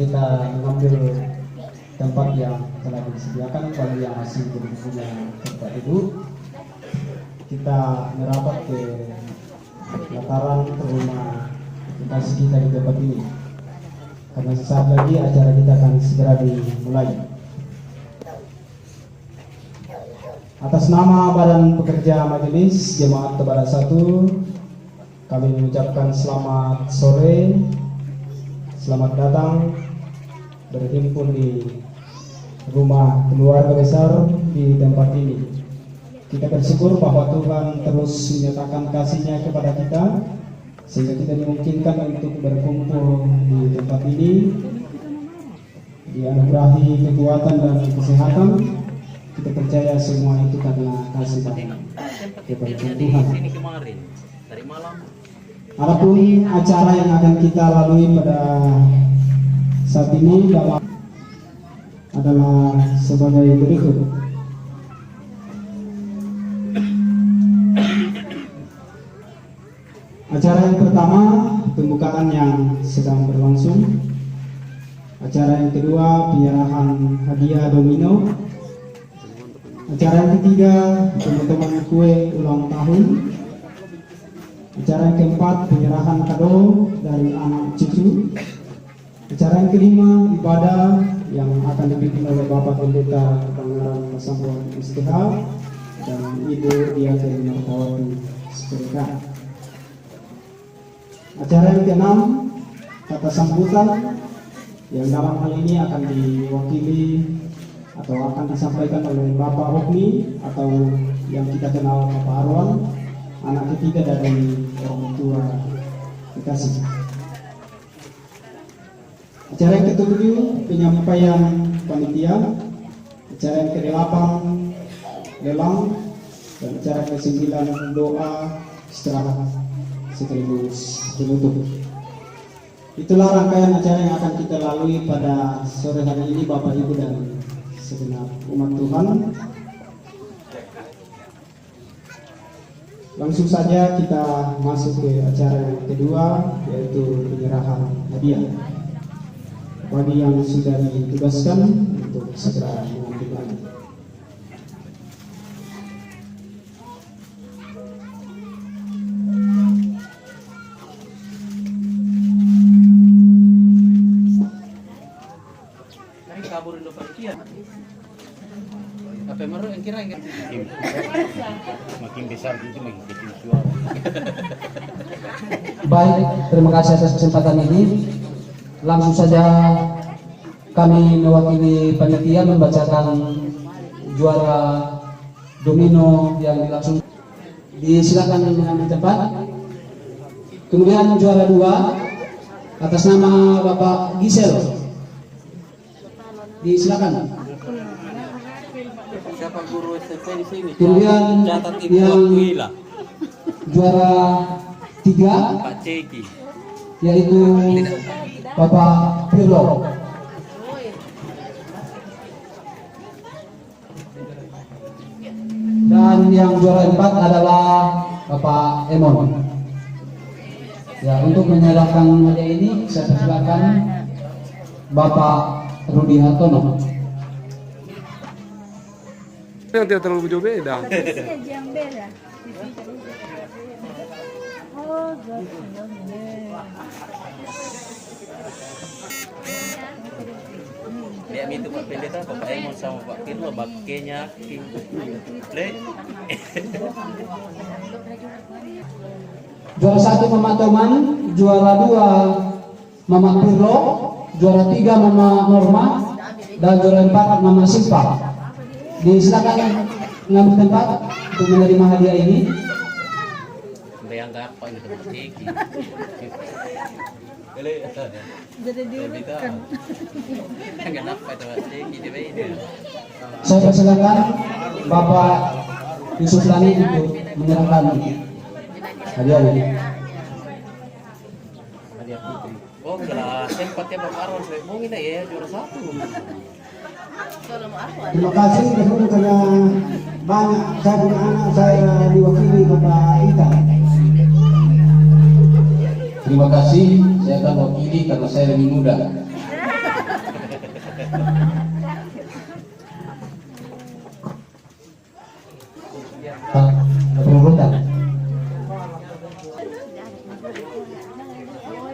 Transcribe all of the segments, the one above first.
kita mengambil tempat yang telah disediakan. Bagi yang masih belum punya tempat duduk, kita merapat ke lataran rumah kita di tempat ini, karena sesaat lagi acara kita akan segera dimulai. Atas nama Badan Pekerja Majelis Jemaat Tabarak 1, kami mengucapkan selamat sore, selamat datang berhimpun di rumah keluarga besar di tempat ini. Kita bersyukur bahwa Tuhan terus menyatakan kasih-Nya kepada kita, sehingga kita dimungkinkan untuk berkumpul di tempat ini, dianugerahi kekuatan dan kesehatan. Kita percaya semua itu karena kasih dan kebaikan Tuhan. Adapun acara yang akan kita lalui pada saat ini adalah sebagai berikut. Acara yang pertama, pembukaan yang sedang berlangsung. Acara yang kedua, penyerahan hadiah domino. Acara yang ketiga, teman-teman kue ulang tahun. Acara yang keempat, penyerahan kado dari anak cucu. Acara yang kelima, ibadah yang akan dipimpin oleh Bapak Pendeta Pangeran Pasambuan STH dan Ibu Diaken Martawati Seperika. Acara yang keenam, kata sambutan yang dalam hal ini akan diwakili atau akan disampaikan oleh Bapak Hokmi atau yang kita kenal Bapak Arwan, anak ketiga dari orang tua Bekasi. Acara yang ketujuh, penyampaian panitia. Acara yang ke-8, lelang. Dan acara yang ke-9, doa istirahat sekaligus penutup. Itulah rangkaian acara yang akan kita lalui pada sore hari ini, Bapak Ibu dan segenap umat Tuhan. Langsung saja kita masuk ke acara yang kedua, yaitu penyerahan hadiah. Bagi yang sudah ditugaskan untuk segera mengambil alih. Apa yang yang kira makin besar itu makin kecil suara. Baik, terima kasih atas kesempatan ini. Langsung saja kami mewakili panitia membacakan juara domino yang langsung disilakan mengambil tempat. Kemudian juara 2 atas nama Bapak Gisel, disilakan. siapa guru SMP di sini? Kemudian Catat ibu yang akui lah. juara 3 Pak Ceki. yaitu Bapak Pirlo. Dan yang juara 4 adalah Bapak Emon. Ya, untuk menyerahkan hadiah ini saya persilakan Bapak Rudi Hartono. Yang tidak terlalu jauh beda. Yang beda. Oh, Dia minta Pak Pendeta, Bapak Emon sama Pak Pirlo, bakenya Le. Juara 1 Mama Toman, juara 2 Mama Pirlo, juara 3 Mama Norma, dan juara 4 Mama Silva. Disilakan mengambil tempat untuk menerima hadiah ini. Bayang apa itu Pak Ceki? Le. jadi diurutkan. Kenapa itu Pak Ceki di beda? Saya persilakan Bapak Yusuf Lani untuk menyerahkan hadiah ini. Hadiah putri. Oh, kelas tempatnya Bapak Arwan saya ngomongin ya juara 1. Terima kasih karena banyak saya punya anak saya diwakili Bapak Ita. Terima kasih, saya akan wakili karena saya lebih muda. Perobotan.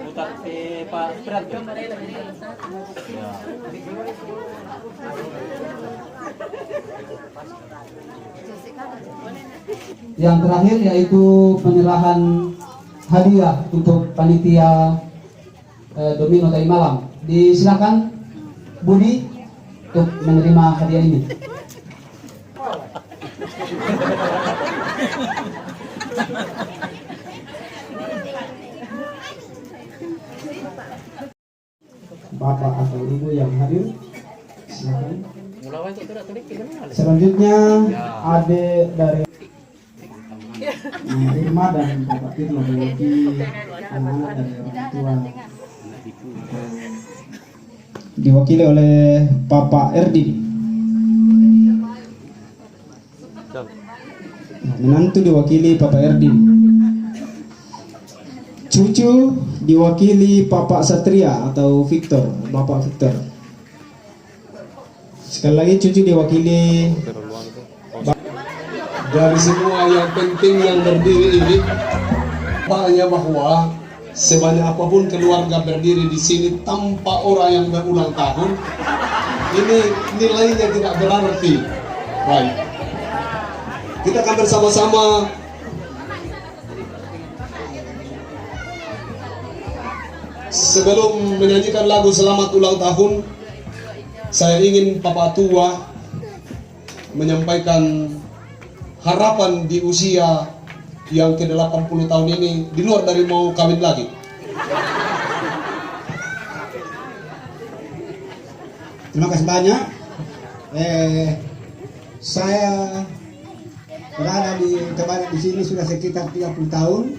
Putar si Pak Berat. Ya. Yang terakhir yaitu penyerahan hadiah untuk panitia Domino tadi malam. Disilakan Budi untuk menerima hadiah ini. Bapak atau Ibu yang hadir, silakan. Mulai itu tidak tulis gimana? Selanjutnya adik dari Irma dan Bapak Tirno mewakili anak-anak dari orang tua. Diwakili oleh Bapak Erdin. Menantu diwakili Bapak Erdin. Cucu diwakili Bapak Satria atau Victor, Bapak Victor. Sekali lagi cucu diwakili. Dari semua yang penting yang berdiri ini, hanya bahwa sebanyak apapun keluarga berdiri di sini tanpa orang yang berulang tahun, ini nilainya tidak berarti. Baik, kita akan bersama-sama sebelum menyanyikan lagu selamat ulang tahun. Saya ingin Papa Tua menyampaikan harapan di usia yang ke-80 tahun ini, di luar dari mau kawin lagi. Terima kasih banyak. Saya berada di Tabanan di sini sudah sekitar 30 tahun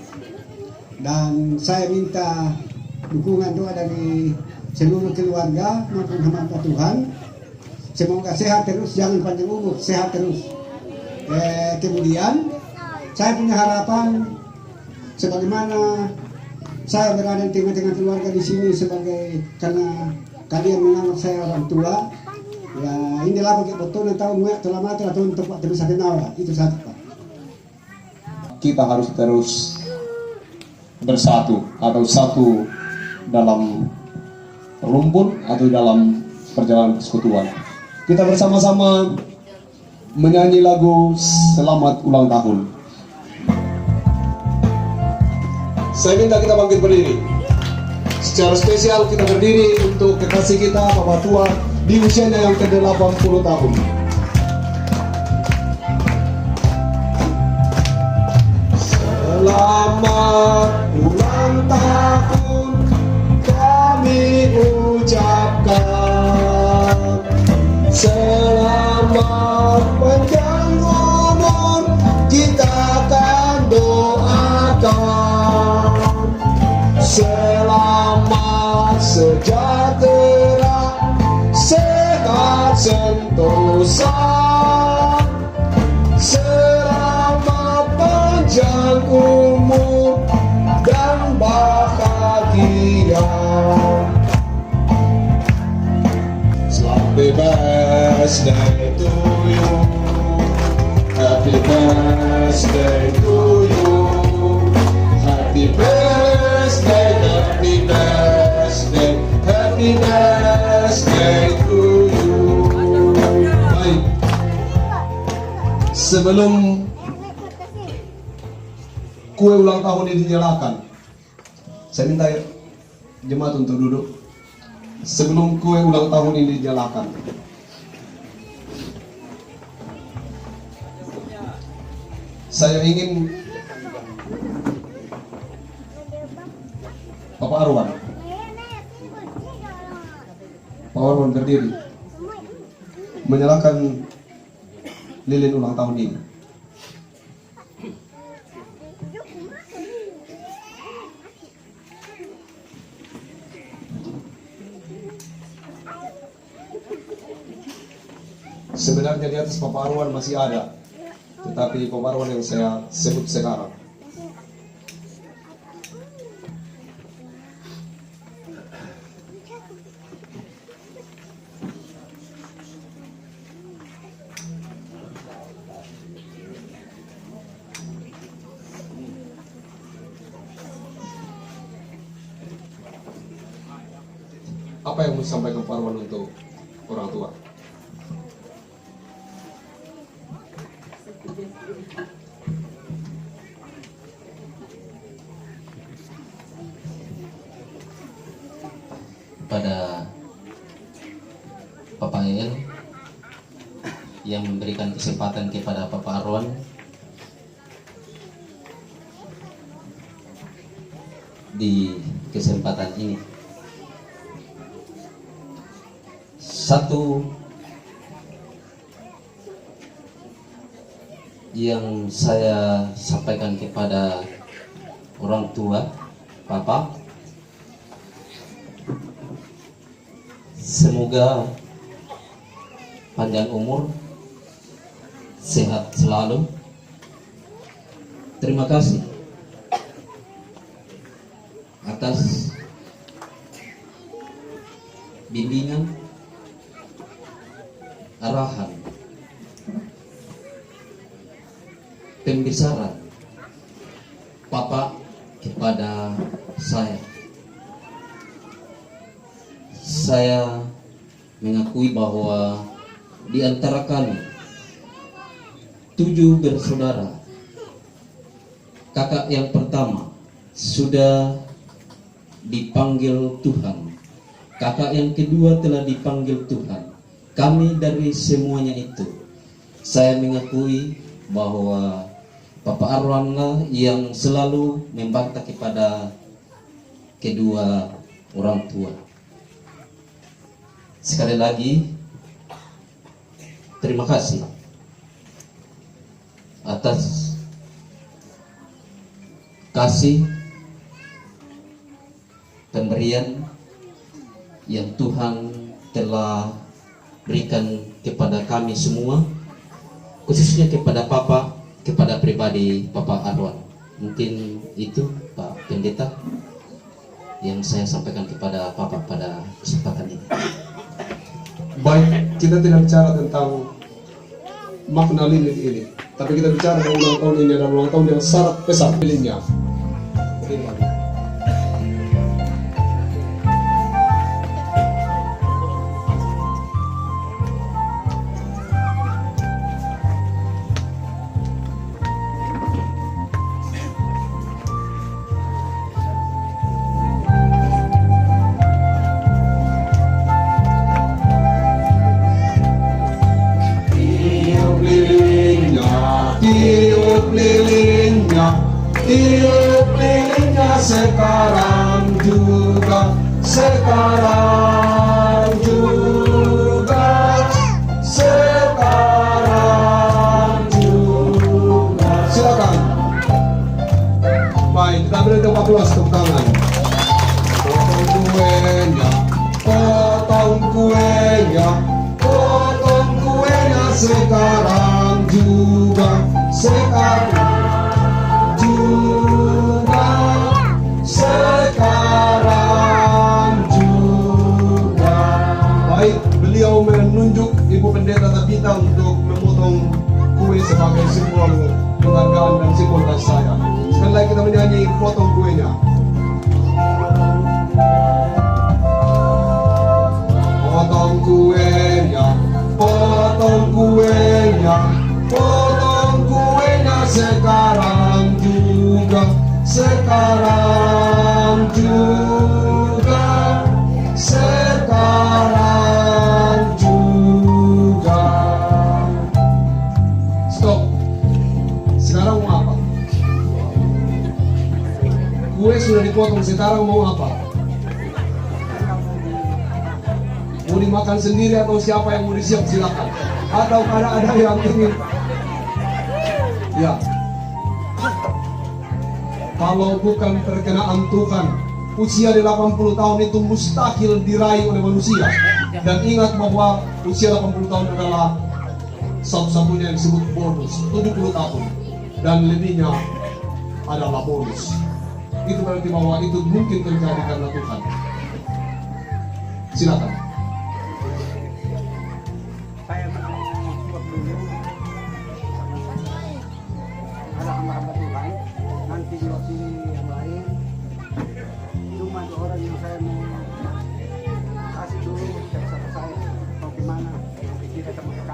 dan saya minta dukungan doa dari seluruh keluarga maupun hamba Tuhan. Semoga sehat terus, jangan panjang umur, sehat terus. Kemudian saya punya harapan sebagaimana saya berada di tengah-tengah keluarga di sini sebagai karena kalian menganggap saya orang tua. Ya inilah bagi betul yang tahu muak telah mati atau untuk Pak terus kenal itu satu Pak. Kita harus terus bersatu atau satu dalam rumpun atau dalam perjalanan persekutuan. Kita bersama-sama menyanyi lagu selamat ulang tahun. Saya minta kita bangkit berdiri. Secara spesial kita berdiri untuk kekasih kita Bapak Tua di usianya yang ke-80 tahun. Selamat ulang tahun kami ucapkan. Selamat panjang umur kita akan doakan. Selamat sejahtera, sehat sentosa. Selamat panjang umur dan bahagia. Happy birthday to you. Happy birthday to you. Happy birthday, happy birthday, happy birthday to you. Baik. Sebelum kue ulang tahun ini dinyalakan, saya minta jemaat untuk duduk. Sebelum kue ulang tahun ini dinyalakan, saya ingin Bapak Arwan berdiri menyalakan lilin ulang tahun ini. Sebenarnya di atas Bapak Arwan masih ada, tetapi Bapak Arwan yang saya sebut sekarang. Apa yang mau disampaikan Pak Arwan untuk orang tua? Pada Papa El yang memberikan kesempatan kepada Papa Arwan di kesempatan ini. Satu yang saya sampaikan kepada orang tua Papa, semoga panjang umur, sehat selalu. Terima kasih atas bimbingan, arahan, pembicaraan Papa kepada saya. Saya mengakui bahwa di antara kami 7 bersaudara, kakak yang pertama sudah dipanggil Tuhan, kakak yang kedua telah dipanggil Tuhan. Kami dari semuanya itu, saya mengakui bahwa Papa Arwan lah yang selalu membantah kepada kedua orang tua. Sekali lagi, terima kasih atas kasih pemberian yang Tuhan telah berikan kepada kami semua, khususnya kepada Papa, kepada pribadi Papa Arwan. Mungkin itu Pak Pendeta yang saya sampaikan kepada Papa pada kesempatan ini. Baik, kita tidak bicara tentang makna lilin ini, tapi kita bicara tentang ulang tahun ini adalah ulang tahun yang syarat besar lilinnya. Tiup lilinnya sekarang juga, sekarang juga, sekarang juga. Silakan. Baik, kita beri tepuk tepuk tangan. Potong kuenya, potong kuenya, potong kuenya sekarang juga, sekarang. Sekarang juga. Baik, beliau menunjuk Ibu Pendeta Tabita untuk memotong kue sebagai simbol penghargaan dan simbol kasih sayang. Sekali lagi kita menyanyi potong kuenya. Potong kuenya, potong kuenya, potong kuenya sekarang juga, sekarang juga, sekarang juga. Stop. Sekarang mau apa? Kue sudah dipotong, sekarang mau apa? Mau dimakan sendiri atau siapa yang mau disiap, silakan. Atau ada yang ingin? Ya. Kalau bukan perkenaan Tuhan, usia di 80 tahun itu mustahil diraih oleh manusia. Dan ingat bahwa usia 80 tahun adalah satu-satunya yang disebut bonus, 70 tahun. Dan lebihnya adalah bonus. Itu berarti bahwa itu mungkin terjadi karena Tuhan. Silakan. Saya mau buat dulu ada hamba-hamba Tuhan, nanti diwakili yang lain. Cuma 2 orang yang saya mau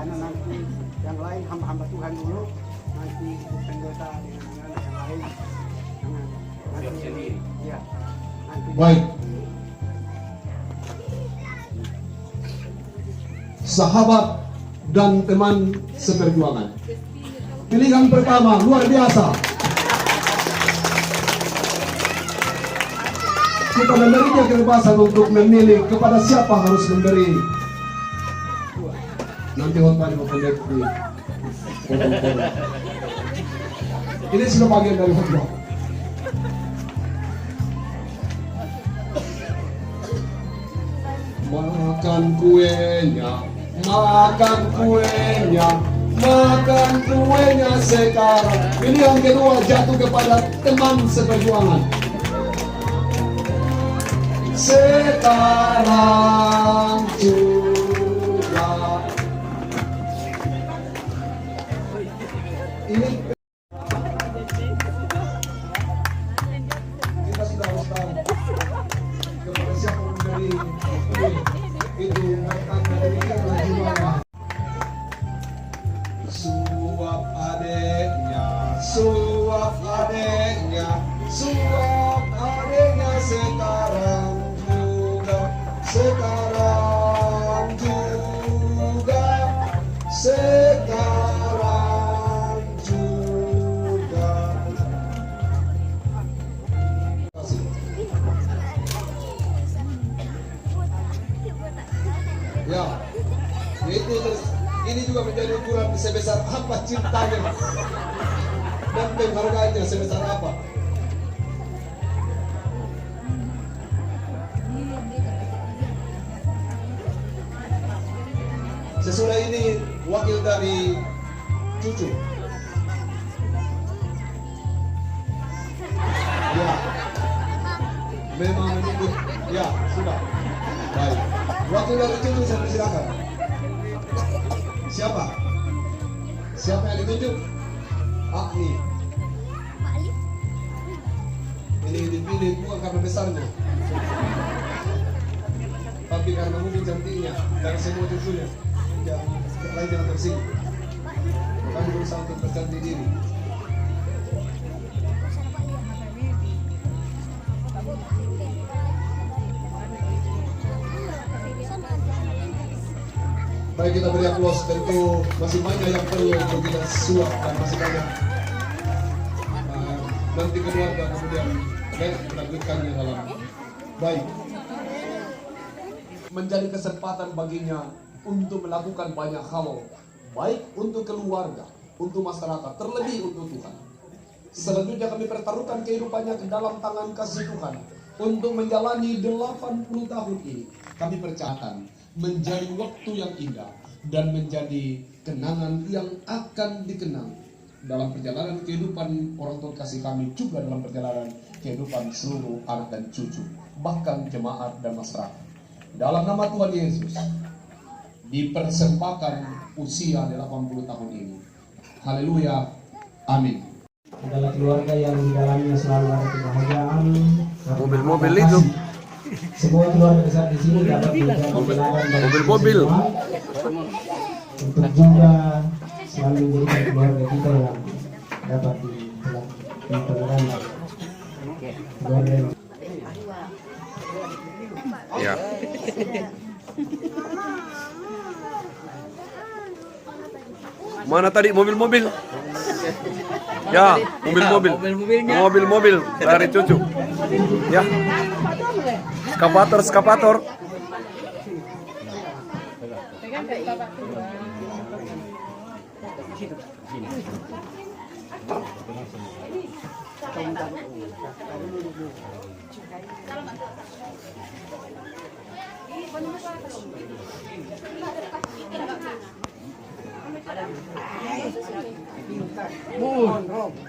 karena nanti yang lain hamba-hamba Tuhan dulu, nanti pendeta dengan yang lain. Nanti, ya, nanti. Baik. Sahabat dan teman seperjuangan. Pilihan pertama luar biasa. Kita memberinya kebebasan untuk memilih kepada siapa harus memberi. Nanti hotline mau connect di foto-foto. Ini sudah bagian dari khotbah. Makan kuenya, makan kuenya, makan kuenya sekarang. Ini yang kedua jatuh kepada teman seperjuangan. Sekarang juga. Ini kita sudah harus tahu kepada siapa memberi itu mereka demikian gimana. Suap adeknya, suap adeknya, suap adeknya sekarang juga, sekarang juga, sekarang juga. Ya, itu terus. Ini juga menjadi ukuran sebesar apa cintanya dan penghargaannya sebesar apa. Sesudah ini wakil dari cucu. Ya, memang menyebut. Ya, sudah. Baik. Wakil dari cucu saya persilakan. Siapa? Siapa yang ditunjuk? Agni. Ini dipilih bukan karena besarnya, tapi karena mungkin cantiknya dan semua cucunya. Lain jangan tersinggung. Makanya berusaha untuk bercantik diri. Baik, kita beri aplaus. Tentu masih banyak yang perlu untuk kita suap dan masih banyak nanti keluarga kemudian melanjutkannya dalam baik. Menjadi kesempatan baginya untuk melakukan banyak hal, baik untuk keluarga, untuk masyarakat, terlebih untuk Tuhan. Selanjutnya kami pertaruhkan kehidupannya ke dalam tangan kasih Tuhan untuk menjalani 80 tahun ini. Kami percayakan menjadi waktu yang indah dan menjadi kenangan yang akan dikenang dalam perjalanan kehidupan orang tua kasih kami, juga dalam perjalanan kehidupan seluruh anak dan cucu, bahkan jemaat dan masyarakat. Dalam nama Tuhan Yesus dipersembahkan usia 80 tahun ini. Haleluya. Amin. Adalah keluarga yang di dalamnya selalu ada kebahagiaan. Mobil-mobil itu. Semua keluarga besar di sini dapat menjaga teladan dan Mobil-mobil. untuk juga selalu menjadikan keluarga kita yang dapat diteladani. Keluarga yang Ya. Mana tadi mobil-mobil? Ya, mobil-mobil. Mobil-mobil dari cucu. Ya. Skapator.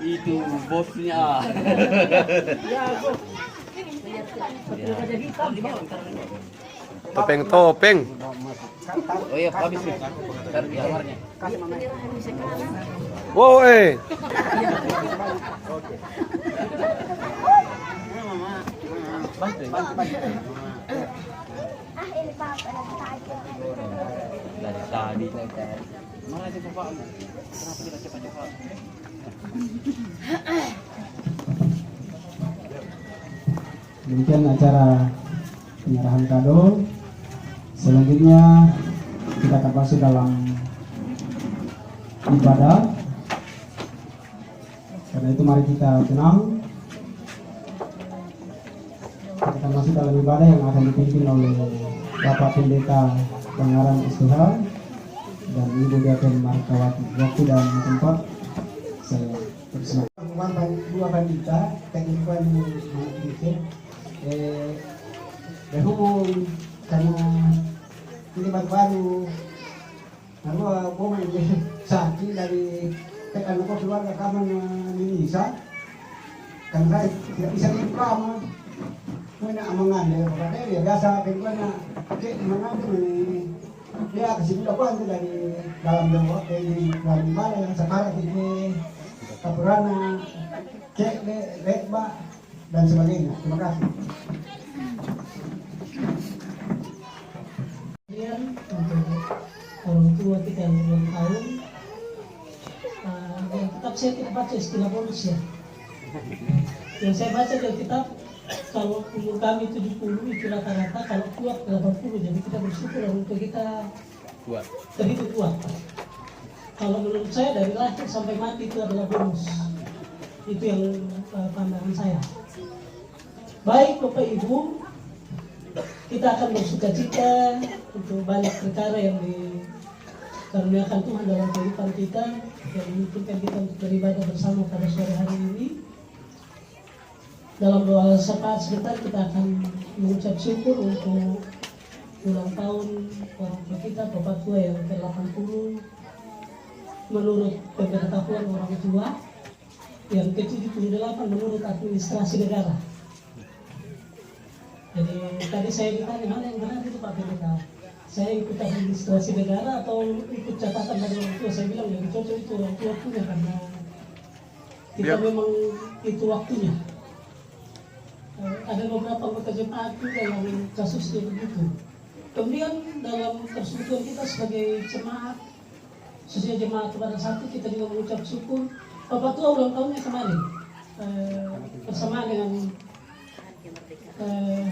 Itu bosnya. Topeng. Oh iya, habis nih. Ntar di kamarnya. Wow, Dari tadi. Mana sih bapakmu? Kenapa kita cepat-cepat? Demikian acara penyerahan kado. Selanjutnya kita akan masuk dalam ibadah. Karena itu mari kita tenang. Kita akan masuk dalam ibadah yang akan dipimpin oleh Bapak Pendeta Pangaran SPH dan Ibu Diaken Markawati. Waktu dan tempat saya persilakan. Dua bandita, kehidupan manusia. Berhubung karena ini baru-baru, lalu aku menjadi saksi dari tekan aku keluarga kamu Indonesia, karena saya tidak bisa diploma. Mana amangan ya, pokoknya ya biasa bagaimana oke mana tuh ini dia kesimpulan dari dalam doa dari dalam mana yang sekarang ini kapurana cek lekba dan sebagainya. Terima kasih. Kemudian untuk orang tua kita yang belum tahu, yang kitab saya tidak baca istilah bonus ya. Yang saya baca dari kitab, kalau umur kami 70 itu rata-rata, kalau kuat 80, jadi kita bersyukur untuk kita terhidup kuat. Kalau menurut saya dari lahir sampai mati itu adalah bonus. Itu yang pandangan saya. Baik Bapak Ibu, kita akan bersuka cita untuk banyak perkara yang dikaruniakan Tuhan dalam kehidupan kita, yang memungkinkan kita untuk beribadah bersama pada sore hari ini. Dalam doa syafaat sebentar kita akan mengucap syukur untuk ulang tahun orang tua kita, Bapak tua yang ke-80 menurut pengetahuan orang tua, yang ke-78 menurut administrasi negara. Jadi tadi saya ditanya mana yang benar itu Pak Pendeta. Saya ikut administrasi negara atau ikut catatan dari orang tua. Saya bilang yang cocok itu orang tua punya karena kita memang itu waktunya. Ada beberapa anggota jemaat juga yang kasusnya begitu. Kemudian dalam persekutuan kita sebagai jemaat, khususnya jemaat kepada satu, kita juga mengucap syukur. Bapak tua ulang tahunnya kemarin bersamaan dengan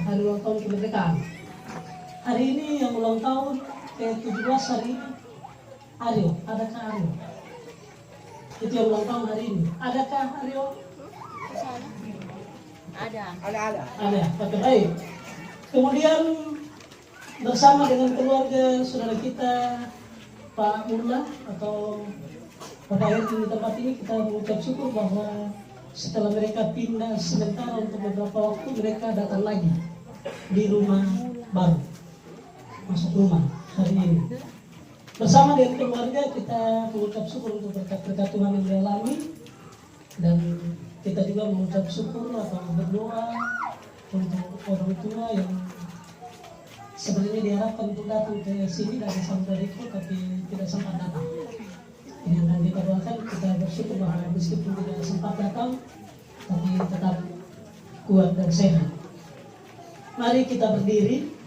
hari ulang tahun kemerdekaan. Hari ini yang ulang tahun ke-17 hari ini Aryo, adakah Aryo? Itu yang ulang tahun hari ini. Adakah Aryo? Ada. Oke, baik. Kemudian bersama dengan keluarga saudara kita Pak Mullah atau Bapak RT di tempat ini, kita mengucap syukur bahwa setelah mereka pindah sementara untuk beberapa waktu, mereka datang lagi di rumah baru, masuk rumah hari ini. Bersama dengan keluarga kita mengucap syukur untuk berkat-berkat Tuhan yang dialami, dan kita juga mengucap syukur atau berdoa untuk orang tua yang sebenarnya diharapkan untuk datang ke sini dari Samarinda tapi tidak sempat datang. Ini akan kita doakan, kita bersyukur bahwa meskipun tidak sempat datang, tapi tetap kuat dan sehat. Mari kita berdiri.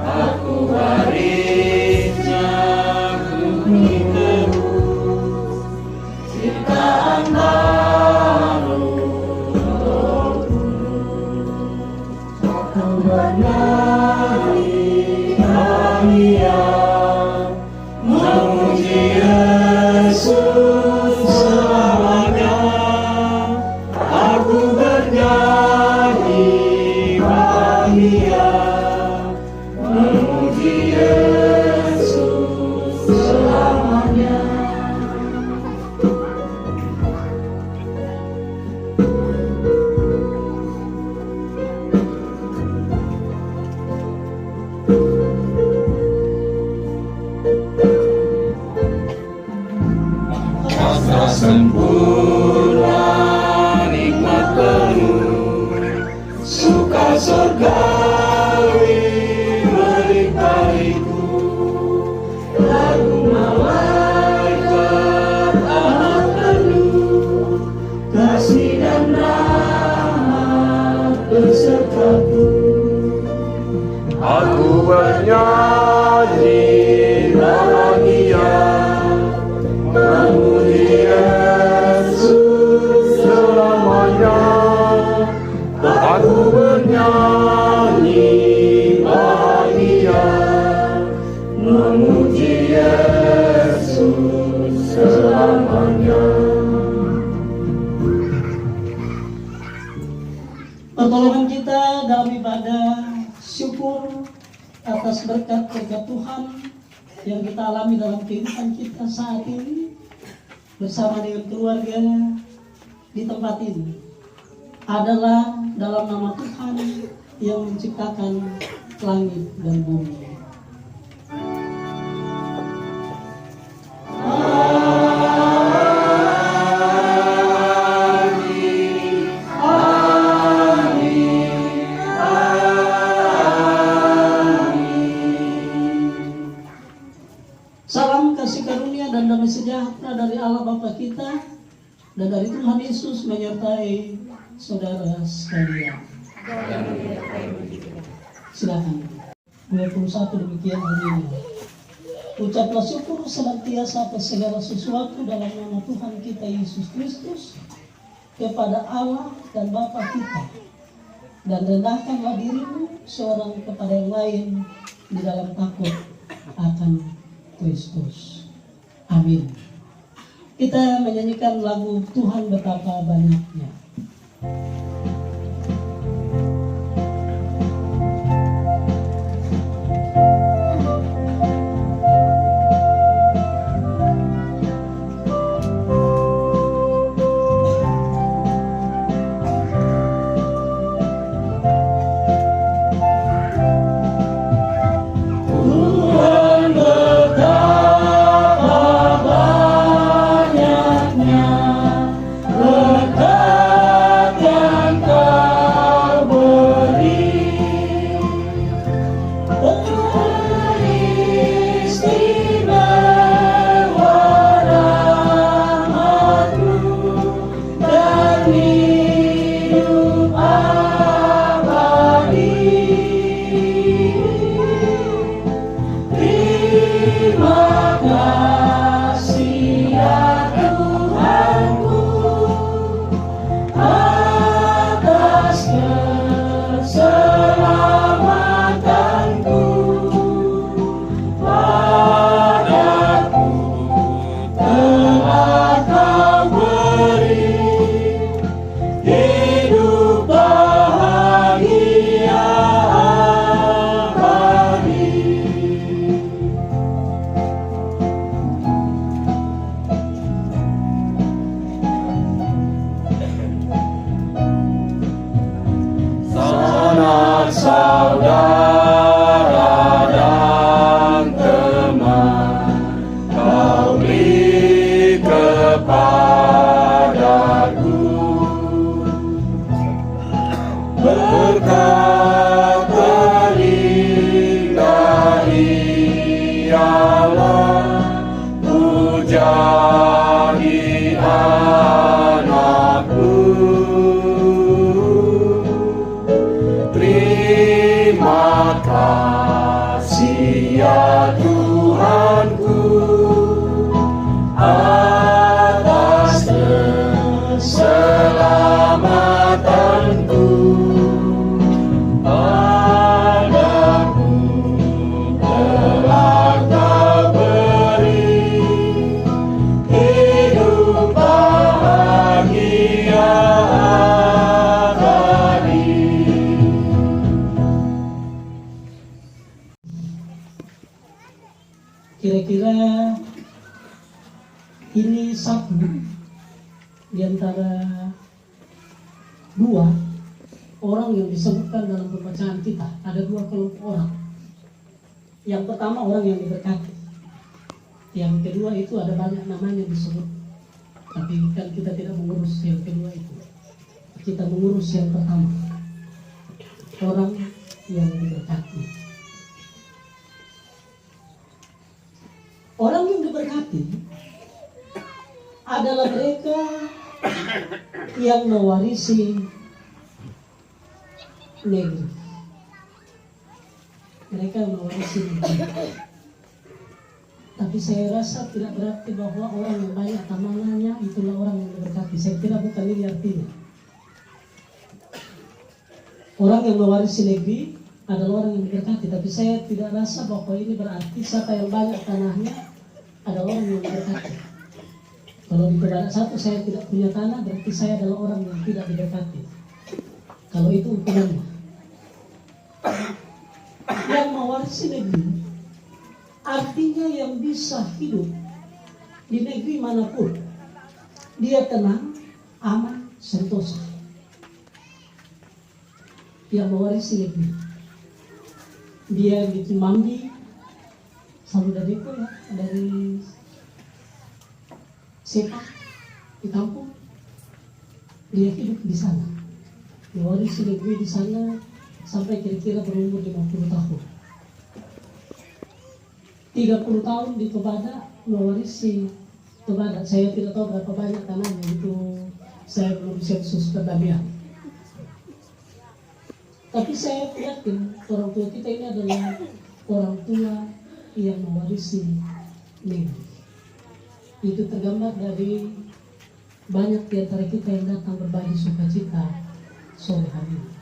Aku warisnya surgawi melingkariku, lagu malaikat amat penuh kasih dan rahmat besertaku. Aku bernyanyi bahagia memuji Yesus selamanya. Aku bernyanyi bahagia memuji Yesus selamanya. Pertolongan kita dalam ibadah syukur atas berkat-berkat Tuhan yang kita alami dalam kehidupan kita saat ini bersama dengan keluarga di tempat ini adalah dalam nama Tuhan yang menciptakan langit dan bumi. Salam kasih karunia dan damai sejahtera dari Allah Bapa kita dan dari Tuhan Yesus menyertai saudara sekalian. Silakan. 21 demikian bunyinya. Ucaplah syukur senantiasa atas segala sesuatu dalam nama Tuhan kita Yesus Kristus kepada Allah dan Bapa kita, dan rendahkanlah dirimu seorang kepada yang lain di dalam takut akan Kristus. Amin. Kita menyanyikan lagu Tuhan Betapa Banyaknya. Kira-kira ini satu di antara dua orang yang disebutkan dalam pembacaan kita. Ada dua kelompok orang. Yang pertama orang yang diberkati. Yang kedua itu ada banyak namanya disebut. Tapi kan kita tidak mengurus yang kedua itu. Kita mengurus yang pertama. orang yang diberkati. Orang yang diberkati adalah mereka yang mewarisi negeri. Mereka yang mewarisi negeri. Tapi saya rasa tidak berarti bahwa orang yang banyak tamanannya itulah orang yang diberkati. Saya kira bukan ini artinya. Orang yang mewarisi negeri adalah orang yang diberkati. Tapi saya tidak rasa bahwa ini berarti siapa yang banyak tanahnya adalah orang yang diberkati. Kalau di Kebadak 1 saya tidak punya tanah, berarti saya adalah orang yang tidak diberkati. Kalau itu ukurannya. Yang mewarisi negeri artinya yang bisa hidup di negeri manapun. Dia tenang, aman, sentosa. Yang mewarisi negeri. Dia di Mambi, selalu dari itu ya, dari Sepak di kampung. Dia hidup di sana. Mewarisi negeri di sana sampai kira-kira berumur 50 tahun. 30 tahun di Kebadak mewarisi Kebadak. Saya tidak tahu berapa banyak tanahnya, itu saya belum sensus perdamaian. Tapi saya yakin orang tua kita ini adalah orang tua yang mewarisi negeri. Itu tergambar dari banyak di antara kita yang datang berbagi sukacita sore hari ini.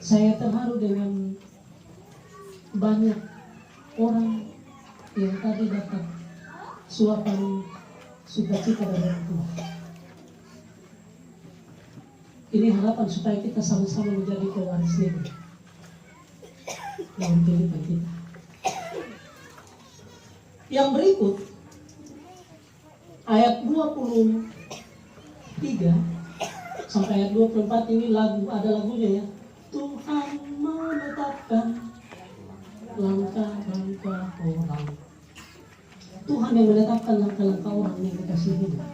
Saya terharu dengan banyak orang yang tadi dapat suapan sukacita dari orang tua. Ini harapan supaya kita sama-sama menjadi pewaris negeri dalam kehidupan kita. Yang berikut ayat 23 sampai ayat 24 ini ada lagunya ya. Tuhan menetapkan langkah-langkah orang. Tuhan yang menetapkan langkah-langkah orang yang dikasih hidup.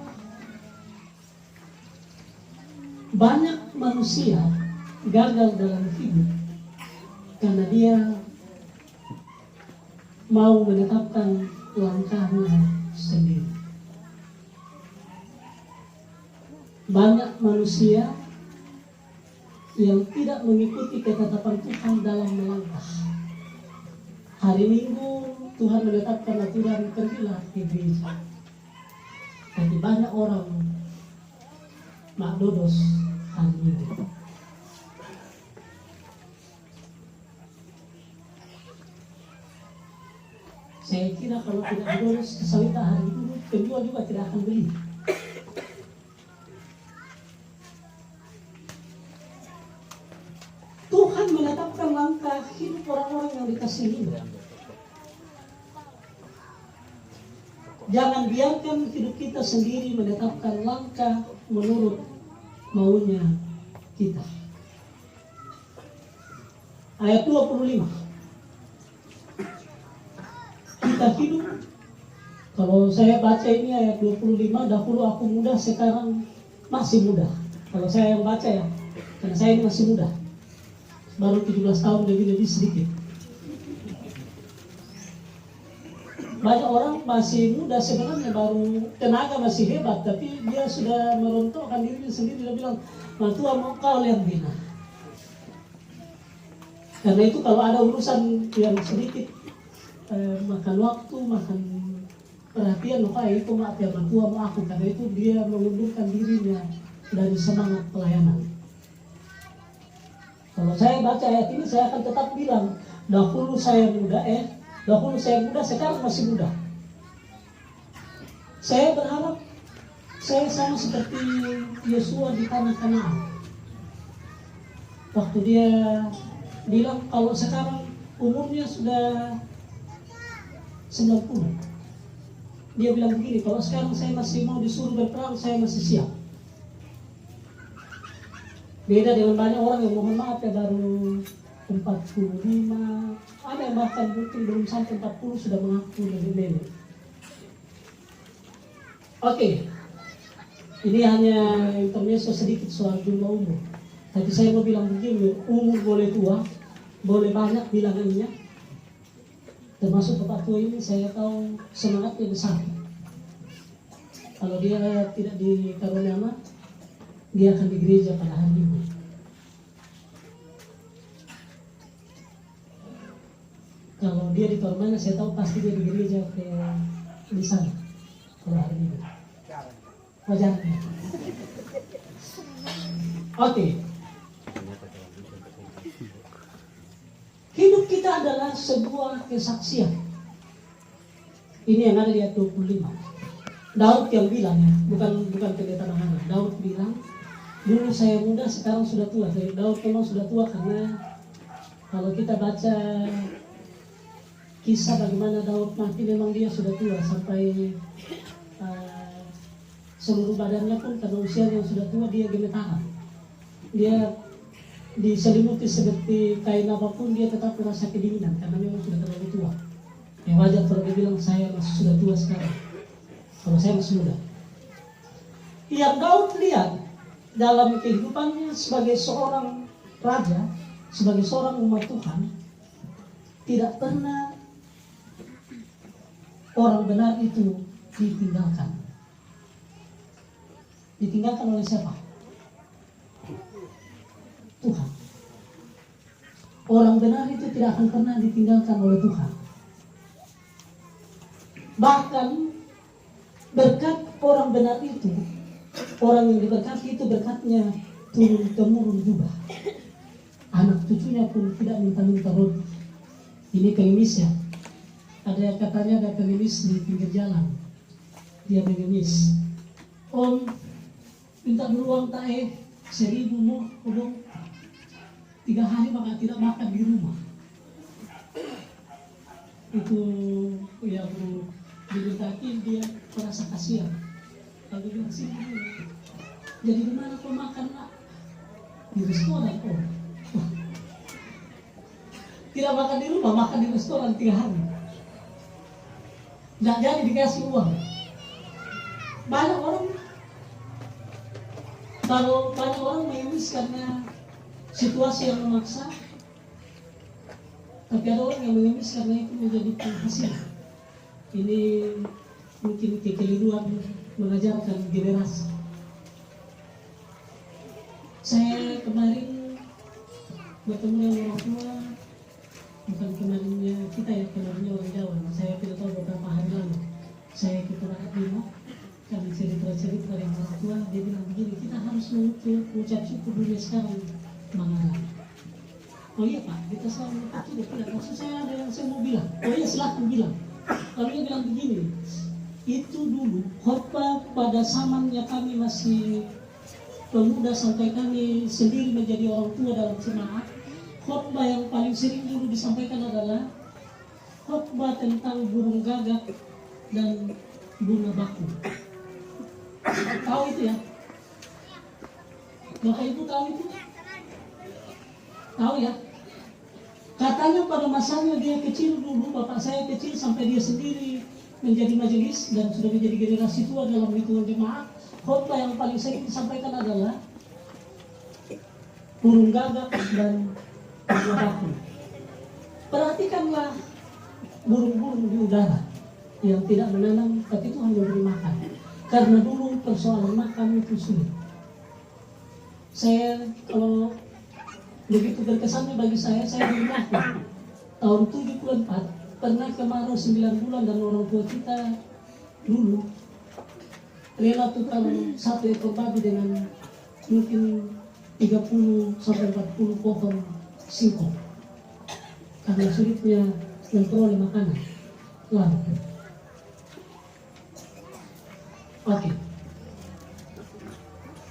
Banyak manusia gagal dalam hidup karena dia mau menetapkan langkahnya sendiri. Banyak manusia yang tidak mengikuti ketetapan Tuhan dalam melangkah. Hari Minggu Tuhan menetapkan aturan pergilah ke gereja. Tapi banyak orang mak dodos hari Minggu. Saya kira kalau tidak dodos kesalita hari Minggu, penjual juga tidak akan beli. Tuhan menetapkan langkah hidup orang-orang yang dikasih hidup. Jangan biarkan hidup kita sendiri menetapkan langkah menurut maunya kita. Ayat 25. Kita hidup, kalau saya baca ini ayat 25, dahulu aku muda, sekarang masih muda. Kalau saya yang baca ya, karena saya ini masih muda. Baru 17 tahun, lebih sedikit. Banyak orang masih muda sebenarnya, baru tenaga masih hebat, tapi dia sudah merontokkan dirinya sendiri. Dia bilang, "Tua mau kau lihat bina." Karena itu kalau ada urusan yang sedikit makan waktu, makan perhatian, maka itu maaf ya, tua mau aku. Karena itu dia mengundurkan dirinya dari semangat pelayanan. Kalau saya baca ayat ini, saya akan tetap bilang, dahulu saya muda, sekarang masih muda. Saya berharap saya sama seperti Yosua di tanah Kanaan. Waktu dia bilang kalau sekarang umurnya sudah 90. Dia bilang begini, kalau sekarang saya masih mau disuruh berperang, saya masih siap. Beda dengan banyak orang yang mohon maaf ya baru 45, ada yang bahkan mungkin belum sampai 40 sudah mengaku lebih nenek. Oke, ini hanya intermezzo sedikit soal jumlah umur. Tapi saya mau bilang begini, umur boleh tua, boleh banyak bilangannya. Termasuk Bapak tua ini saya tahu semangatnya besar. Kalau dia tidak dikarunia anak, dia akan di gereja pada hari Minggu. Kalau dia di mana saya tahu pasti dia di gereja di sana pada hari Minggu. Wajarnya. Oke. Hidup kita adalah sebuah kesaksian. Ini yang ada di ayat 25. Daud yang bilang ya, bukan pendeta Mahana. Daud bilang, dulu saya muda, sekarang sudah tua. Jadi Daud memang sudah tua karena kalau kita baca kisah bagaimana Daud mati, memang dia sudah tua sampai seluruh badannya pun karena usianya yang sudah tua dia gemetaran. Dia diselimuti seperti kain apapun dia tetap merasa kedinginan karena memang sudah terlalu tua. Yang wajar kalau dia bilang saya masih sudah tua sekarang, kalau saya masih muda. Yang Daud lihat dalam kehidupannya sebagai seorang raja, sebagai seorang umat Tuhan, tidak pernah orang benar itu ditinggalkan. Ditinggalkan oleh siapa? Tuhan. Orang benar itu tidak akan pernah ditinggalkan oleh Tuhan. Bahkan berkat orang benar itu, orang yang diberkati itu berkatnya turun-temurun juga. Anak cucunya pun tidak minta-minta roti. Ini pengemis ya. Ada katanya ada pengemis di pinggir jalan. Dia pengemis. Om, minta dulu uang tae 1.000 mau, udah 3 hari maka tidak makan di rumah. Itu yang dimintain dia merasa kasihan. Lalu dia sini, jadi di mana kau makan nak? Di restoran kok. Tidak makan di rumah, makan di restoran 3 hari. Tidak jadi dikasih uang. Banyak orang, kalau banyak orang mengemis karena situasi yang memaksa, tapi ada orang yang mengemis karena itu menjadi penghasilan. Ini mungkin kekeliruan mengajarkan generasi. Saya kemarin bertemu dengan orang tua, bukan kemarinnya kita ya, kemarinnya orang Jawa. Saya tidak tahu beberapa hari lalu. Saya ke Purakat Bima, kami cerita-cerita dengan orang tua, dia bilang begini, kita harus mengucap syukur dulu sekarang Mangaran. Oh iya Pak, kita selalu mengucap tidak. Maksud saya ada yang saya mau bilang. Oh iya silahkan bilang. Kalau dia bilang begini, itu dulu khotbah pada zamannya kami masih pemuda sampai kami sendiri menjadi orang tua dalam jemaat, khotbah yang paling sering dulu disampaikan adalah khotbah tentang burung gagak dan bunga baku. Tahu itu ya? Bapak Ibu tahu itu? Tahu ya? Katanya pada masanya dia kecil dulu, bapak saya kecil sampai dia sendiri menjadi majelis dan sudah menjadi generasi tua dalam lingkungan jemaat. Khotbah yang paling sering disampaikan adalah burung gagak dan bunga baku. Perhatikanlah burung-burung di udara yang tidak menanam, tapi Tuhan memberi makan. Karena dulu persoalan makan itu sulit. Saya kalau begitu berkesannya bagi saya berlaku tahun 74 pernah kemarau 9 bulan dan orang tua kita dulu rela tukar 1 ekor babi dengan mungkin 30 sampai 40 pohon singkong karena sulitnya memperoleh makanan. Lalu, oke.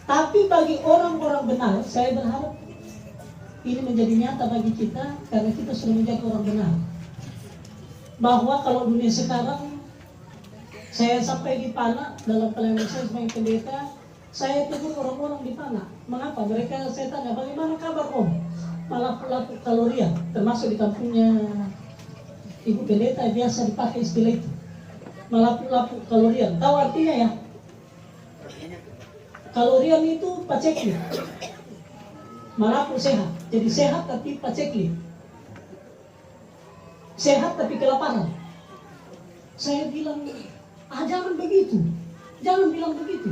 Tapi bagi orang-orang benar, saya berharap ini menjadi nyata bagi kita karena kita sudah menjadi orang benar. Bahwa kalau dunia sekarang, saya sampai di Pana dalam pelayanan saya sebagai pendeta, saya tegur orang-orang di Pana. Mengapa? Mereka saya tanya, bagaimana kabar Om? Malah pelaku kalorian, termasuk di kampungnya Ibu pendeta biasa dipakai istilah itu. Malah pelaku kalorian. Tahu artinya ya? Kalorian itu paceknya. Malaku sehat. Jadi sehat tapi paceklik. Sehat tapi kelaparan. Saya bilang, jangan begitu. Jangan bilang begitu.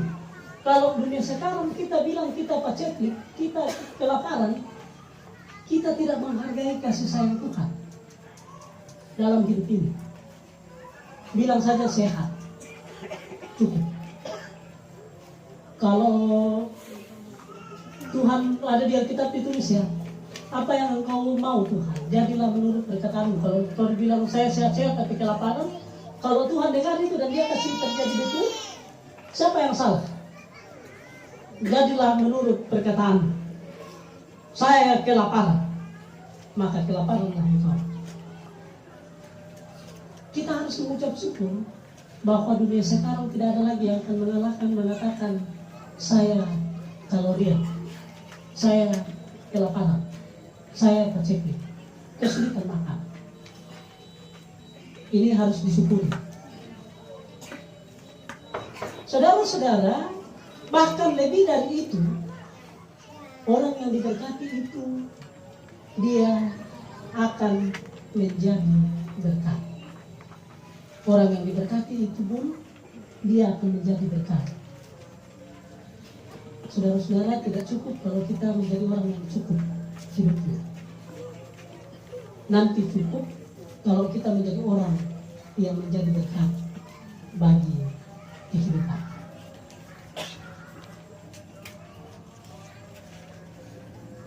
Kalau dunia sekarang kita bilang kita paceklik, kita kelaparan, kita tidak menghargai kasih sayang Tuhan dalam hidup ini. Bilang saja sehat, cukup. Kalau Tuhan ada di Alkitab ditulis ya, apa yang engkau mau Tuhan, jadilah menurut perkataanmu. Kalau kau bilang saya sehat-sehat tapi kelaparan, kalau Tuhan dengar itu dan dia kasih terjadi betul, siapa yang salah? Jadilah menurut perkataan saya kelaparan, maka kelaparanlah engkau. Kita harus mengucap syukur bahwa dunia sekarang tidak ada lagi yang akan mengatakan saya kalorian, saya kelaparan, saya paceklik, kesulitan makan. Ini harus disyukuri. Saudara-saudara, bahkan lebih dari itu, orang yang diberkati itu dia akan menjadi berkat. Orang yang diberkati itu pun dia akan menjadi berkat. Saudara-saudara, tidak cukup kalau kita menjadi orang yang cukup hidupnya. Nanti cukup kalau kita menjadi orang yang menjadi berkat bagi kehidupan.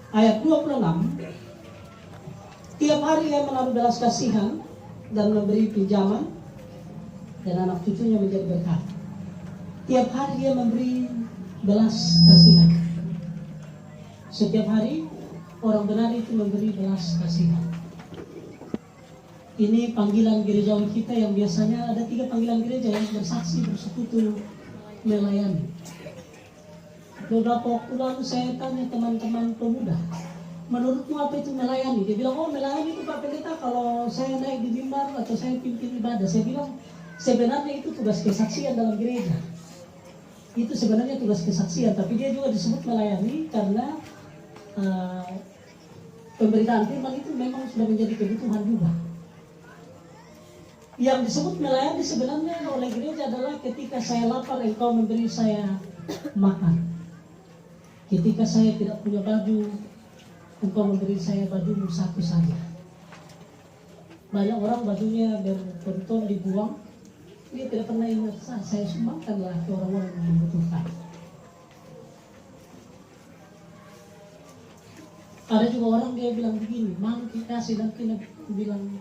Ayat 26, tiap hari ia menaruh belas kasihan dan memberi pinjaman, dan anak cucunya menjadi berkat. Tiap hari dia memberi belas kasihan. Setiap hari orang benar itu memberi belas kasihan. Ini panggilan gerejawan kita yang biasanya ada 3 panggilan gereja yang bersaksi, bersekutu, melayani. Beberapa waktu lalu saya tanya teman-teman pemuda, menurutmu apa itu melayani? Dia bilang, oh melayani itu Pak Pendeta kalau saya naik di mimbar atau saya pimpin ibadah. Saya bilang, sebenarnya itu tugas kesaksian dalam gereja. Itu sebenarnya tugas kesaksian, tapi dia juga disebut melayani karena pemberitaan firman itu memang sudah menjadi kebutuhan juga. Yang disebut melayani sebenarnya oleh gereja adalah ketika saya lapar, engkau memberi saya makan. Ketika saya tidak punya baju, engkau memberi saya bajumu satu saja. Banyak orang bajunya bertonton dibuang, dia tidak pernah ingat, saya sumbangkanlah ke orang-orang yang membutuhkan. Ada juga orang dia bilang begini, mau kita kasih, nanti bilang,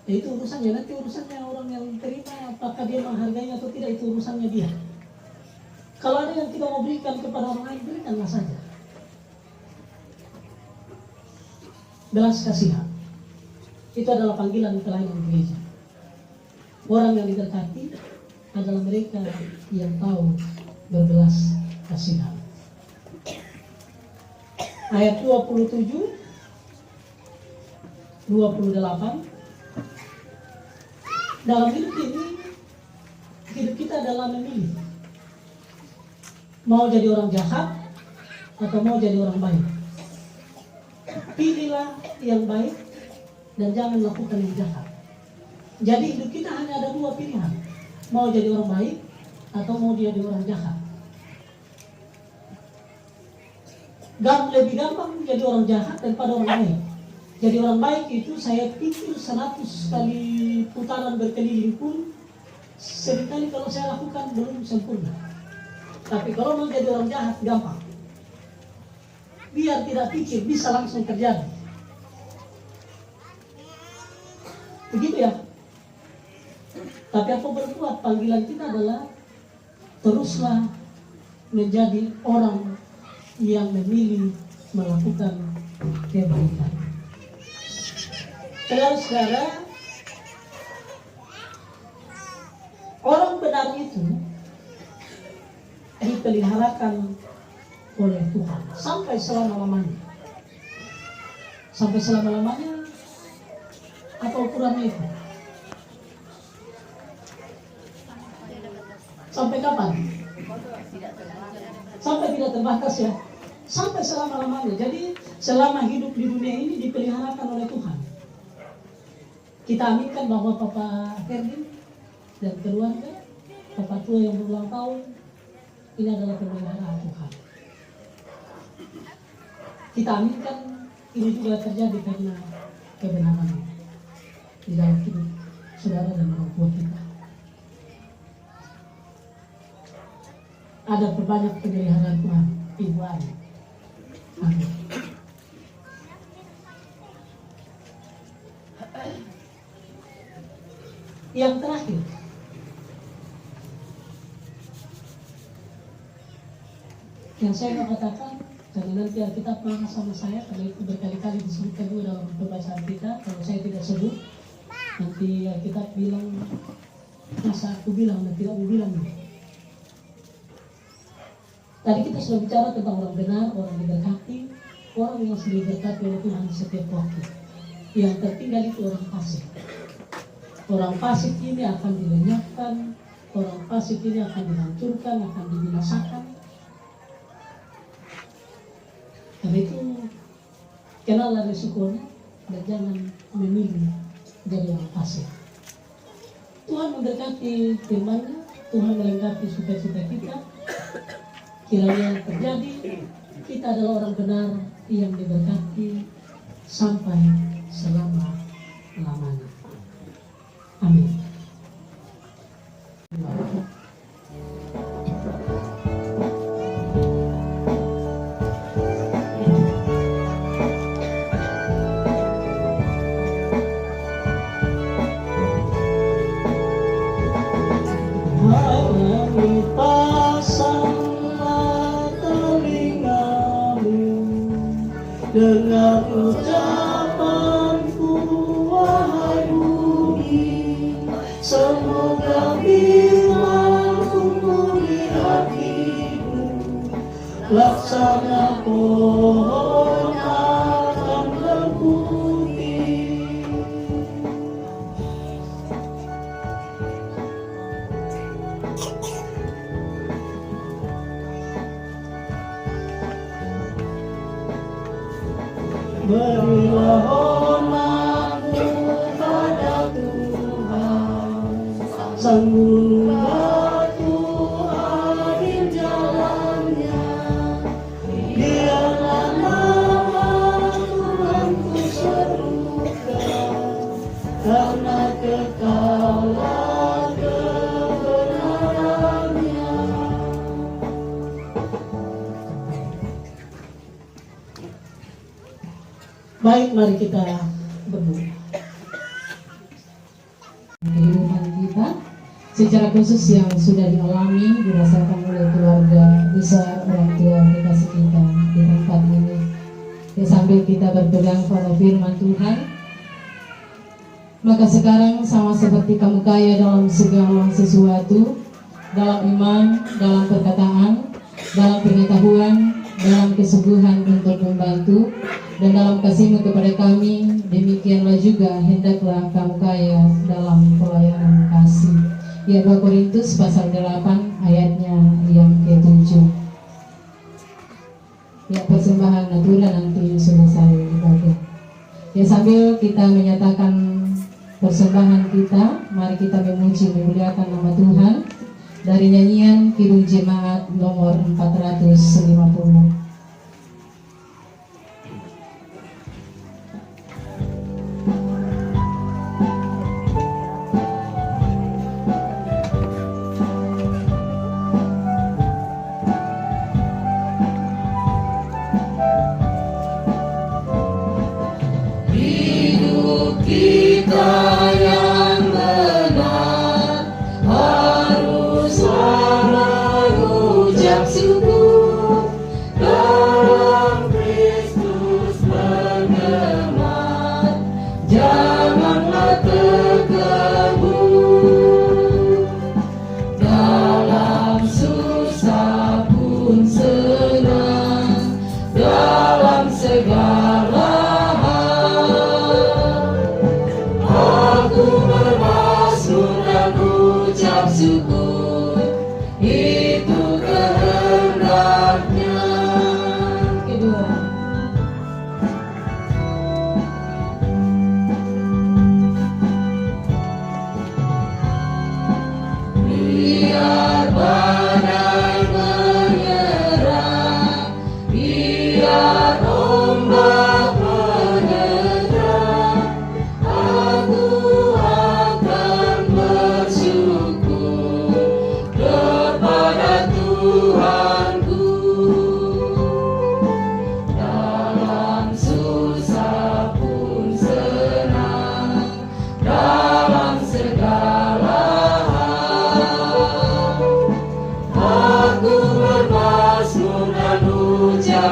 ya itu urusannya, nanti urusannya orang yang terima, apakah dia menghargainya atau tidak, itu urusannya dia. Kalau ada yang tidak mau berikan kepada orang lain, berikanlah saja. Belas kasihan itu adalah panggilan pelayanan gereja. Orang yang diberkati adalah mereka yang tahu berbelas kasihan. Ayat 27, 28. Dalam hidup ini, hidup kita adalah memilih. Mau jadi orang jahat atau mau jadi orang baik. Pilihlah yang baik dan jangan lakukan yang jahat. Jadi hidup kita hanya ada 2 pilihan. Mau jadi orang baik atau mau jadi orang jahat. Lebih gampang jadi orang jahat daripada orang baik. Jadi orang baik itu saya pikir 100 kali putaran berkeliling pun seringkali kalau saya lakukan belum sempurna. Tapi kalau mau jadi orang jahat gampang. Biar tidak pikir bisa langsung terjadi. Begitu ya. Tapi apa berbuat, panggilan kita adalah teruslah menjadi orang yang memilih melakukan kebaikan. Saudara-saudara, orang benar itu dipeliharakan oleh Tuhan sampai selama-lamanya. Sampai selama-lamanya, apa ukurannya itu? Sampai kapan? Sampai tidak terbatas ya. sampai selama-lamanya. Jadi selama hidup di dunia ini dipeliharakan oleh Tuhan. Kita aminkan bahwa Papa Herdi dan keluarga, Papa tua yang berulang tahun, ini adalah pemeliharaan Tuhan. Kita aminkan ini juga terjadi karena kebenaran di dalam hidup saudara dan orang tua kita. Ada berbanyak pemeliharaan Tuhan, Ibu Ani. Amin. Yang terakhir, yang saya mau katakan, karena nanti Alkitab marah sama saya, karena itu berkali-kali disebutkan juga dalam pembacaan kita. Kalau saya tidak sebut, nanti Alkitab bilang, masa aku bilang dan tidak mau bilang. Tadi kita sudah bicara tentang orang benar, orang diberkati, orang yang sudah diberkati oleh Tuhan di setiap waktu. Yang tertinggal itu orang fasik. Orang fasik ini akan dilenyapkan, orang fasik ini akan dihancurkan, akan dibinasakan. Karena itu, kenallah resikonya dan jangan memilih jadi orang fasik. Tuhan memberkati firman-Nya, Tuhan melengkapi sukacita kita. Kiranya terjadi, kita adalah orang benar yang diberkati sampai selama-lamanya. Amin. Dengan ucapanku wahai bumi, semoga firman-Ku di hatimu, laksana pohon akan berputih. Berilah hormatmu pada Tuhan, Sang Gunung Batu adil jalannya. Biarlah nama Tuhan ku serukan, karena kekalah kebenarannya. Baik, mari kita berdoa. Kehidupan kita secara khusus yang sudah dialami dirasakan oleh keluarga besar orang tua kekasih kita di tempat ini. Ya, sambil kita berpegang pada firman Tuhan, maka sekarang sama seperti kamu kaya dalam segala sesuatu, dalam iman, dalam perkataan, dalam pengetahuan, dalam kesubuhan untuk membantu, dan dalam kasih-Mu kepada kami, demikianlah juga hendaklah kamu kaya dalam pelayanan kasih. Ya, 2 Korintus pasal 8 ayatnya yang ke-7. Ya, persembahan natura nanti selesai dibagian. Ya, sambil kita menyatakan persembahan kita, mari kita memuji memuliakan nama Tuhan dari nyanyian Kidung Jemaat nomor 450. Kita yang benar haruslah mengucap syukur.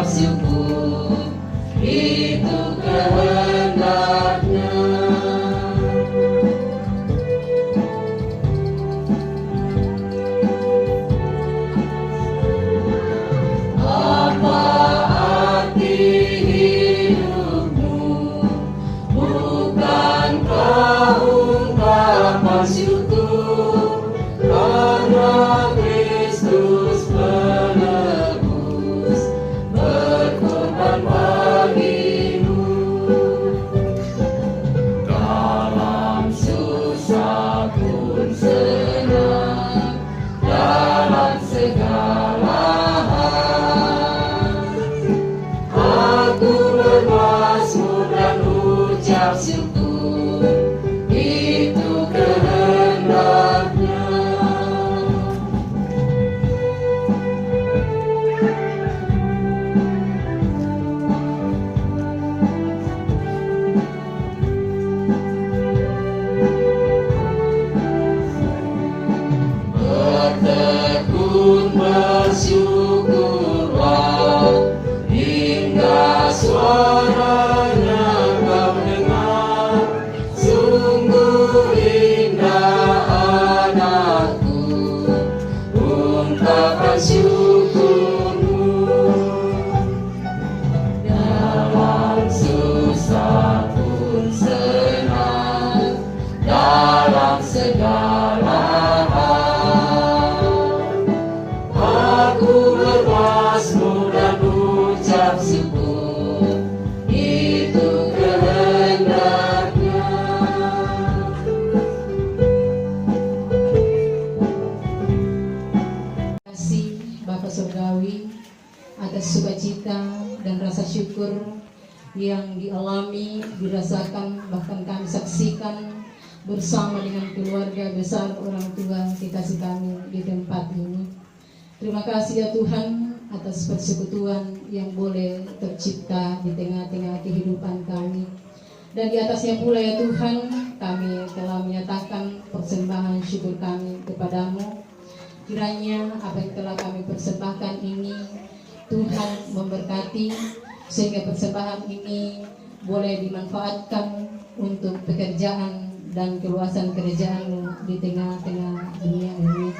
mengucap syukur, itu kehendaknya. Apa arti hidupmu? Bukankah ungkapan syukur karena Kristus penebus berkorban bagimu. Dalam susah pun senang, dalam segala hal aku bermazmur dan ucap syukur, itu kehendaknya. Bertekun bersyukurlah hingga suaranya kau dengar. Sungguh indah anakku, ungkapan syukurmu. Dalam susah pun senang, dalam segala hal aku bermazmur dan ucap syukur, itu kehendaknya. Terima kasih Bapak Surgawi atas sukacita dan rasa syukur yang dialami, dirasakan, bahkan kami saksikan bersama dengan keluarga besar orang tua kekasih kami di tempat ini. Terima kasih ya Tuhan atas persekutuan yang boleh tercipta di tengah-tengah kehidupan kami. Dan di atasnya pula ya Tuhan, kami telah menyatakan persembahan syukur kami kepadamu. Kiranya apa yang telah kami persembahkan ini Tuhan memberkati, sehingga persembahan ini boleh dimanfaatkan untuk pekerjaan dan keluasan kerajaan-Mu di tengah-tengah dunia ini.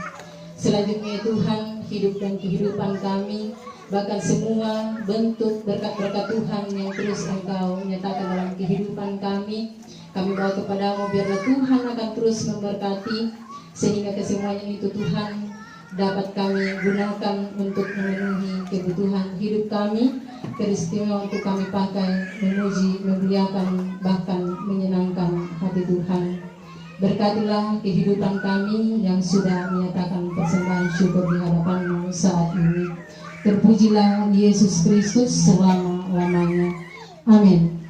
Selanjutnya Tuhan, hidup dan kehidupan kami, bahkan semua bentuk berkat-berkat Tuhan yang terus Engkau nyatakan dalam kehidupan kami bawa kepadamu, biarlah Tuhan akan terus memberkati, sehingga kesemuanya itu Tuhan dapat kami gunakan untuk memenuhi kebutuhan hidup kami, keristimewaan untuk kami pakai memuji, memuliakan, bahkan menyenangkan hati Tuhan. Berkatilah kehidupan kami yang sudah menyatakan persembahan syukur di hadapan-Mu saat ini. Terpujilah Yesus Kristus selama-lamanya. Amin.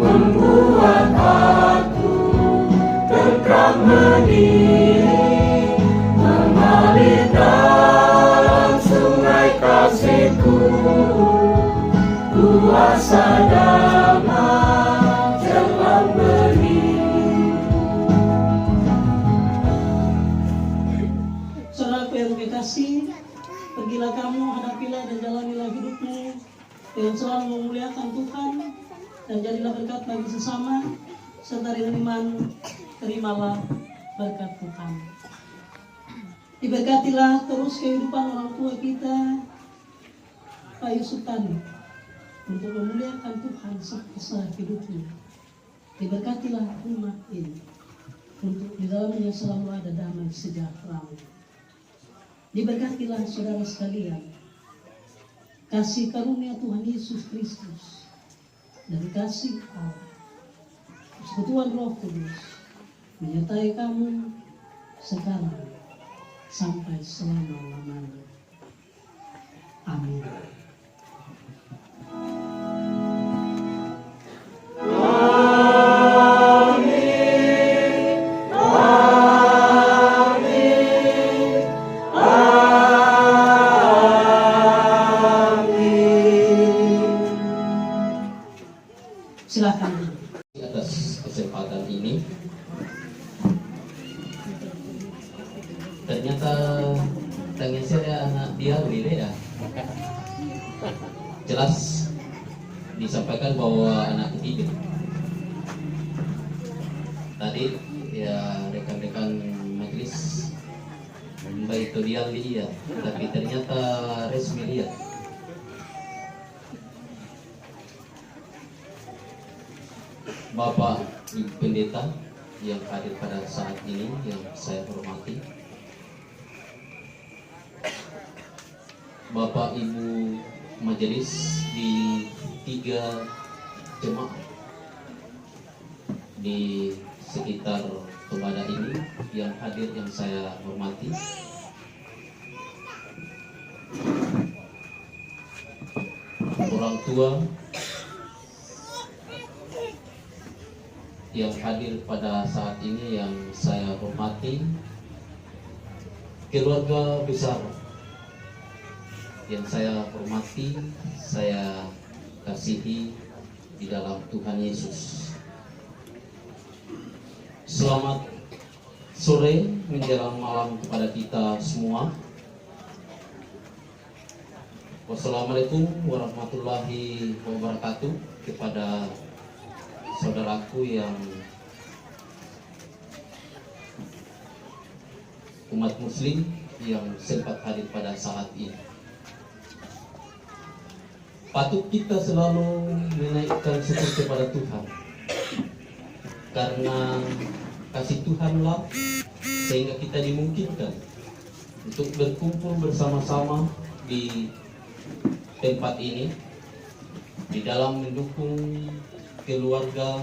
Membuat aku tentram Berkatilah kamu, hadapilah dan jalanilah hidupmu dengan selalu memuliakan Tuhan, dan jadilah berkat bagi sesama, serta dengan iman terimalah berkat Tuhan. Diberkatilah terus kehidupan orang tua kita, Pak Yusuf Tani, untuk memuliakan Tuhan selama hidupnya. Diberkatilah umat ini, untuk di dalamnya selalu ada damai sejahtera. Diberkatilah saudara sekalian, kasih karunia Tuhan Yesus Kristus dan kasih Allah, persekutuan Roh Kudus menyertai kamu sekarang sampai selama-lamanya. Amin. Silakan. Atas kesempatan ini, ternyata tanya saya anak dia ya. Jelas disampaikan bahwa anak ketiga. Tadi ya rekan-rekan majelis baik itu dia lihat, tapi ternyata resmi lihat. Bapak Ibu Pendeta yang hadir pada saat ini yang saya hormati, Bapak Ibu Majelis di 3 jemaat di sekitar Tobada ini yang hadir yang saya hormati, orang tua yang hadir pada saat ini yang saya hormati, keluarga besar yang saya hormati, saya kasihi di dalam Tuhan Yesus. Selamat sore menjelang malam kepada kita semua. Wassalamualaikum warahmatullahi wabarakatuh kepada saudaraku yang umat muslim yang sempat hadir pada saat ini. Patut kita selalu menaikkan syukur kepada Tuhan, karena kasih Tuhanlah sehingga kita dimungkinkan untuk berkumpul bersama-sama di tempat ini di dalam mendukung keluarga